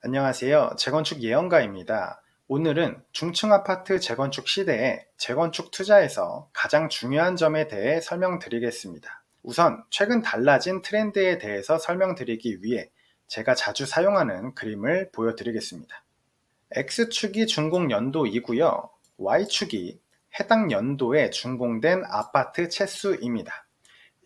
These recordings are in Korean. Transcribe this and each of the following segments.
안녕하세요. 재건축 예언가입니다. 오늘은 중층 아파트 재건축 시대에 재건축 투자에서 가장 중요한 점에 대해 설명드리겠습니다. 우선 최근 달라진 트렌드에 대해서 설명드리기 위해 제가 자주 사용하는 그림을 보여드리겠습니다. X축이 준공 연도이고요. Y축이 해당 연도에 준공된 아파트 채수입니다.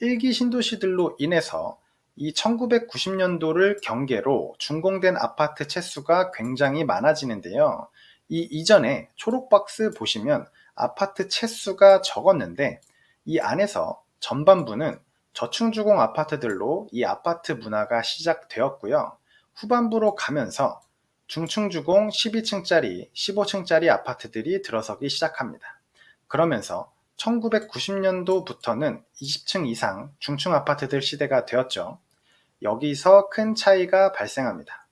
1기 신도시들로 인해서 이 1990년도를 경계로 준공된 아파트 채수가 굉장히 많아지는데요. 이 이전에 초록박스 보시면 아파트 채수가 적었는데 이 안에서 전반부는 저층주공 아파트들로 이 아파트 문화가 시작되었고요. 후반부로 가면서 중층주공 12층짜리, 15층짜리 아파트들이 들어서기 시작합니다. 그러면서 1990년도부터는 20층 이상 중층 아파트들 시대가 되었죠. 여기서 큰 차이가 발생합니다.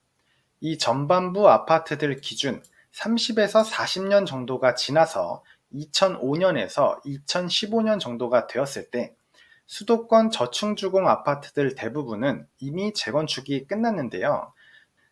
이 전반부 아파트들 기준 30에서 40년 정도가 지나서 2005년에서 2015년 정도가 되었을 때 수도권 저층주공 아파트들 대부분은 이미 재건축이 끝났는데요.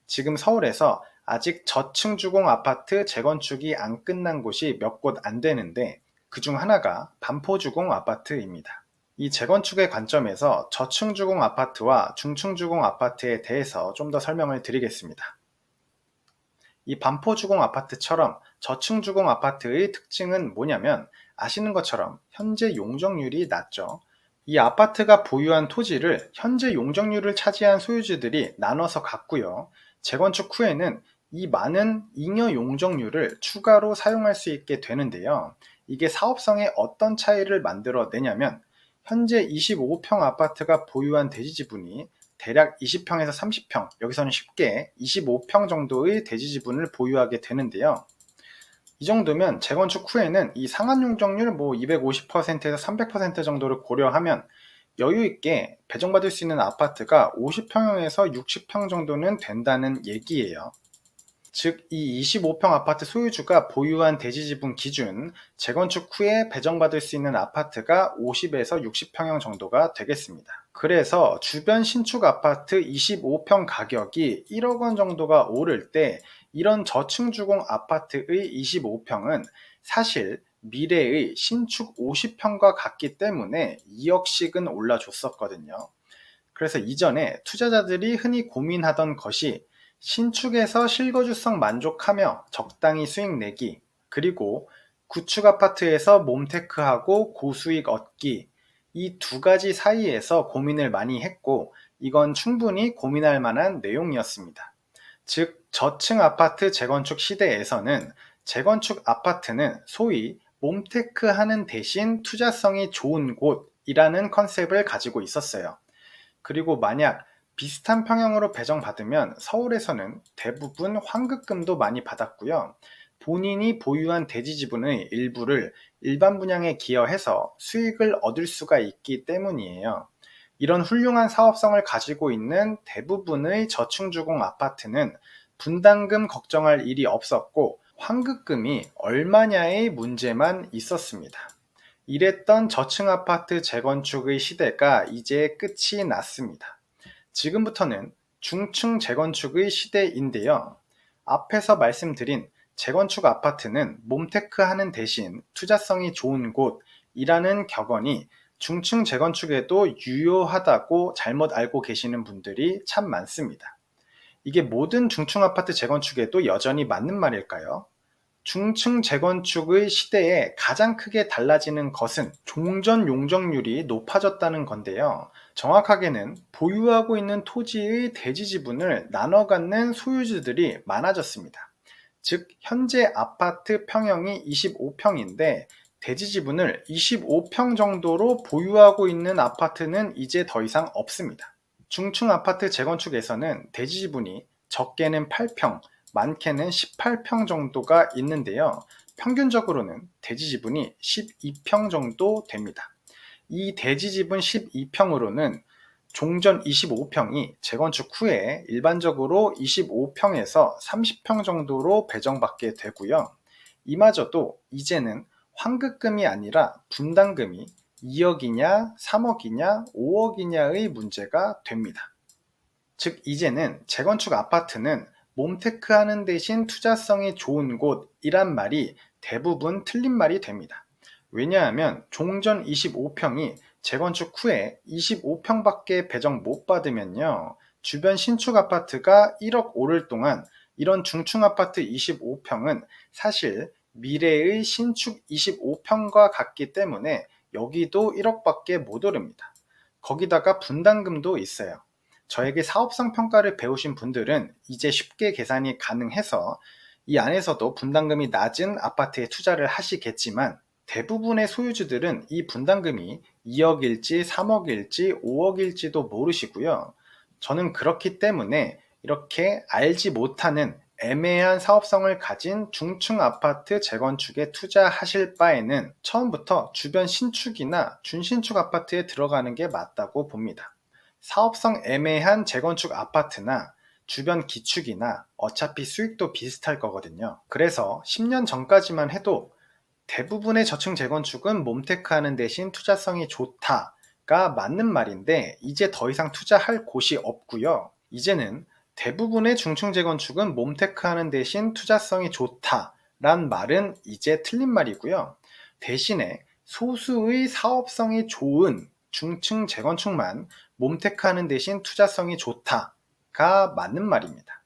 지금 서울에서 아직 저층주공 아파트 재건축이 안 끝난 곳이 몇 곳 안 되는데 그중 하나가 반포주공 아파트입니다. 이 재건축의 관점에서 저층주공 아파트와 중층주공 아파트에 대해서 좀 더 설명을 드리겠습니다. 이 반포주공 아파트처럼 저층주공 아파트의 특징은 뭐냐면 아시는 것처럼 현재 용적률이 낮죠. 이 아파트가 보유한 토지를 현재 용적률을 차지한 소유주들이 나눠서 갖고요. 재건축 후에는 이 많은 잉여 용적률을 추가로 사용할 수 있게 되는데요. 이게 사업성에 어떤 차이를 만들어내냐면 현재 25평 아파트가 보유한 대지 지분이 대략 20평에서 30평, 여기서는 쉽게 25평 정도의 대지 지분을 보유하게 되는데요. 이 정도면 재건축 후에는 이 상한 용적률 250%에서 300% 정도를 고려하면 여유 있게 배정받을 수 있는 아파트가 50평에서 60평 정도는 된다는 얘기예요. 즉, 이 25평 아파트 소유주가 보유한 대지 지분 기준 재건축 후에 배정받을 수 있는 아파트가 50에서 60평형 정도가 되겠습니다. 그래서 주변 신축 아파트 25평 가격이 1억 원 정도가 오를 때 이런 저층주공 아파트의 25평은 사실 미래의 신축 50평과 같기 때문에 2억씩은 올라줬었거든요. 그래서 이전에 투자자들이 흔히 고민하던 것이 신축에서 실거주성 만족하며 적당히 수익 내기, 그리고 구축 아파트에서 몸테크하고 고수익 얻기, 이 두 가지 사이에서 고민을 많이 했고 이건 충분히 고민할 만한 내용이었습니다. 즉 저층 아파트 재건축 시대에서는 재건축 아파트는 소위 몸테크하는 대신 투자성이 좋은 곳이라는 컨셉을 가지고 있었어요. 그리고 만약 비슷한 평형으로 배정받으면 서울에서는 대부분 환급금도 많이 받았고요. 본인이 보유한 대지 지분의 일부를 일반 분양에 기여해서 수익을 얻을 수가 있기 때문이에요. 이런 훌륭한 사업성을 가지고 있는 대부분의 저층주공 아파트는 분담금 걱정할 일이 없었고 환급금이 얼마냐의 문제만 있었습니다. 이랬던 저층 아파트 재건축의 시대가 이제 끝이 났습니다. 지금부터는 중층 재건축의 시대인데요. 앞에서 말씀드린 재건축 아파트는 몸테크 하는 대신 투자성이 좋은 곳이라는 격언이 중층 재건축에도 유효하다고 잘못 알고 계시는 분들이 참 많습니다. 이게 모든 중층 아파트 재건축에도 여전히 맞는 말일까요? 중층 재건축의 시대에 가장 크게 달라지는 것은 종전 용적률이 높아졌다는 건데요. 정확하게는 보유하고 있는 토지의 대지 지분을 나눠 갖는 소유주들이 많아졌습니다. 즉, 현재 아파트 평형이 25평인데 대지 지분을 25평 정도로 보유하고 있는 아파트는 이제 더 이상 없습니다. 중층 아파트 재건축에서는 대지 지분이 적게는 8평, 많게는 18평 정도가 있는데요. 평균적으로는 대지 지분이 12평 정도 됩니다. 이 대지 지분 12평으로는 종전 25평이 재건축 후에 일반적으로 25평에서 30평 정도로 배정받게 되고요. 이마저도 이제는 환급금이 아니라 분담금이 2억이냐, 3억이냐, 5억이냐의 문제가 됩니다. 즉 이제는 재건축 아파트는 몸테크 하는 대신 투자성이 좋은 곳이란 말이 대부분 틀린 말이 됩니다. 왜냐하면 종전 25평이 재건축 후에 25평밖에 배정 못 받으면요, 주변 신축 아파트가 1억 오를 동안 이런 중층 아파트 25평은 사실 미래의 신축 25평과 같기 때문에 여기도 1억밖에 못 오릅니다. 거기다가 분담금도 있어요. 저에게 사업성 평가를 배우신 분들은 이제 쉽게 계산이 가능해서 이 안에서도 분담금이 낮은 아파트에 투자를 하시겠지만, 대부분의 소유주들은 이 분담금이 2억일지 3억일지 5억일지도 모르시고요. 저는 그렇기 때문에 이렇게 알지 못하는 애매한 사업성을 가진 중층 아파트 재건축에 투자하실 바에는 처음부터 주변 신축이나 준신축 아파트에 들어가는 게 맞다고 봅니다. 사업성 애매한 재건축 아파트나 주변 기축이나 어차피 수익도 비슷할 거거든요. 그래서 10년 전까지만 해도 대부분의 저층 재건축은 몸테크하는 대신 투자성이 좋다가 맞는 말인데, 이제 더 이상 투자할 곳이 없고요. 이제는 대부분의 중층 재건축은 몸테크하는 대신 투자성이 좋다란 말은 이제 틀린 말이고요. 대신에 소수의 사업성이 좋은 중층 재건축만 몸테크하는 대신 투자성이 좋다가 맞는 말입니다.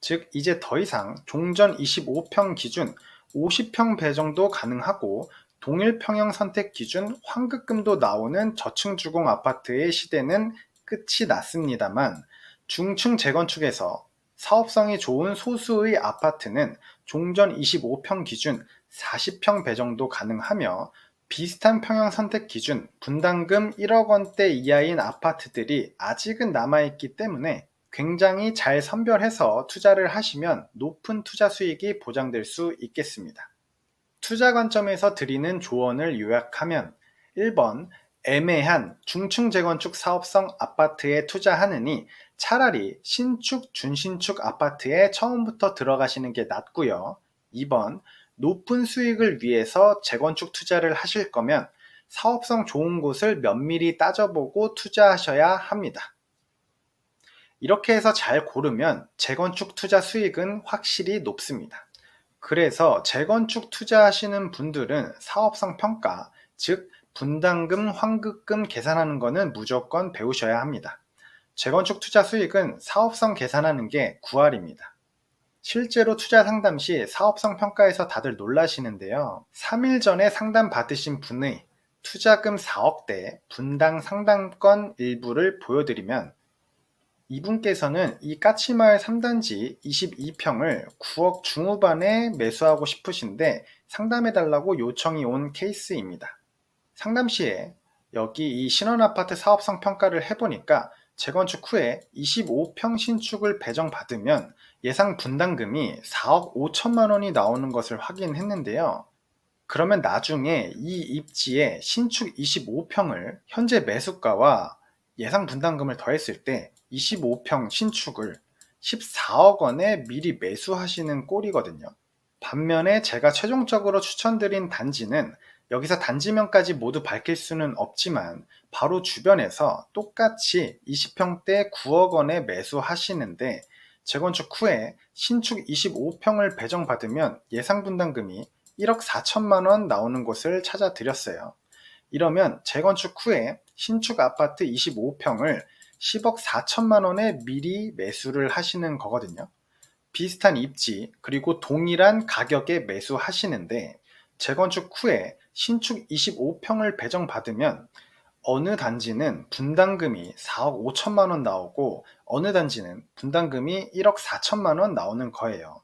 즉 이제 더 이상 종전 25평 기준 50평 배정도 가능하고 동일 평형 선택 기준 환급금도 나오는 저층 주공 아파트의 시대는 끝이 났습니다만, 중층 재건축에서 사업성이 좋은 소수의 아파트는 종전 25평 기준 40평 배정도 가능하며, 비슷한 평형 선택 기준 분담금 1억 원대 이하인 아파트들이 아직은 남아있기 때문에 굉장히 잘 선별해서 투자를 하시면 높은 투자 수익이 보장될 수 있겠습니다. 투자 관점에서 드리는 조언을 요약하면, 1번, 애매한 중층 재건축 사업성 아파트에 투자하느니 차라리 신축, 준신축 아파트에 처음부터 들어가시는 게 낫고요. 2번, 높은 수익을 위해서 재건축 투자를 하실 거면 사업성 좋은 곳을 면밀히 따져보고 투자하셔야 합니다. 이렇게 해서 잘 고르면 재건축 투자 수익은 확실히 높습니다. 그래서 재건축 투자하시는 분들은 사업성 평가, 즉 분담금, 환급금 계산하는 거는 무조건 배우셔야 합니다. 재건축 투자 수익은 사업성 계산하는 게 9할입니다. 실제로 투자 상담 시 사업성 평가에서 다들 놀라시는데요. 3일 전에 상담 받으신 분의 투자금 4억대 분당 상담권 일부를 보여드리면, 이분께서는 이 까치마을 3단지 22평을 9억 중후반에 매수하고 싶으신데 상담해달라고 요청이 온 케이스입니다. 상담 시에 여기 이 신혼아파트 사업성 평가를 해보니까 재건축 후에 25평 신축을 배정받으면 예상 분담금이 4억 5천만 원이 나오는 것을 확인했는데요. 그러면 나중에 이 입지에 신축 25평을 현재 매수가와 예상 분담금을 더했을 때 25평 신축을 14억 원에 미리 매수하시는 꼴이거든요. 반면에 제가 최종적으로 추천드린 단지는, 여기서 단지명까지 모두 밝힐 수는 없지만 바로 주변에서 똑같이 20평대 9억 원에 매수하시는데 재건축 후에 신축 25평을 배정받으면 예상 분담금이 1억 4천만 원 나오는 곳을 찾아드렸어요. 이러면 재건축 후에 신축 아파트 25평을 10억 4천만 원에 미리 매수를 하시는 거거든요. 비슷한 입지 그리고 동일한 가격에 매수하시는데 재건축 후에 신축 25평을 배정받으면 어느 단지는 분담금이 4억 5천만 원 나오고 어느 단지는 분담금이 1억 4천만 원 나오는 거예요.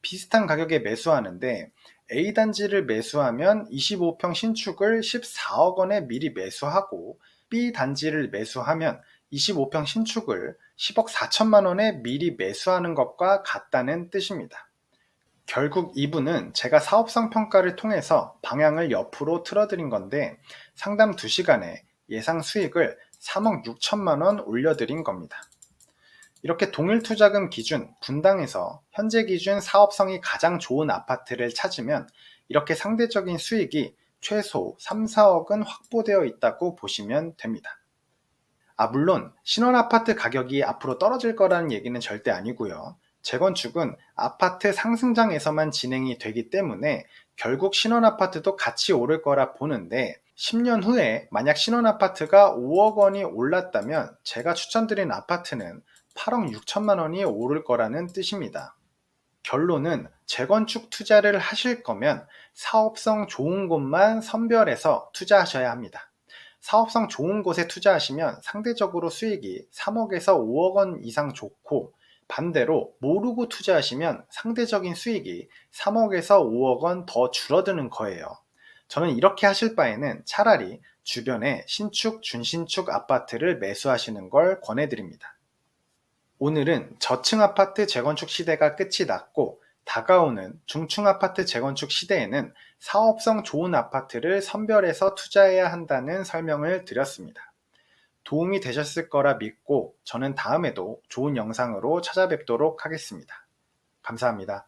비슷한 가격에 매수하는데 A단지를 매수하면 25평 신축을 14억 원에 미리 매수하고, B단지를 매수하면 25평 신축을 10억 4천만 원에 미리 매수하는 것과 같다는 뜻입니다. 결국 이분은 제가 사업성 평가를 통해서 방향을 옆으로 틀어드린 건데 상담 2시간에 예상 수익을 3억 6천만 원 올려드린 겁니다. 이렇게 동일 투자금 기준 분당에서 현재 기준 사업성이 가장 좋은 아파트를 찾으면 이렇게 상대적인 수익이 최소 3, 4억은 확보되어 있다고 보시면 됩니다. 물론 신혼아파트 가격이 앞으로 떨어질 거라는 얘기는 절대 아니고요. 재건축은 아파트 상승장에서만 진행이 되기 때문에 결국 신혼아파트도 같이 오를 거라 보는데, 10년 후에 만약 신혼아파트가 5억 원이 올랐다면 제가 추천드린 아파트는 8억 6천만 원이 오를 거라는 뜻입니다. 결론은, 재건축 투자를 하실 거면 사업성 좋은 곳만 선별해서 투자하셔야 합니다. 사업성 좋은 곳에 투자하시면 상대적으로 수익이 3억에서 5억 원 이상 좋고, 반대로 모르고 투자하시면 상대적인 수익이 3억에서 5억 원 더 줄어드는 거예요. 저는 이렇게 하실 바에는 차라리 주변에 신축, 준신축 아파트를 매수하시는 걸 권해드립니다. 오늘은 저층 아파트 재건축 시대가 끝이 났고, 다가오는 중층 아파트 재건축 시대에는 사업성 좋은 아파트를 선별해서 투자해야 한다는 설명을 드렸습니다. 도움이 되셨을 거라 믿고 저는 다음에도 좋은 영상으로 찾아뵙도록 하겠습니다. 감사합니다.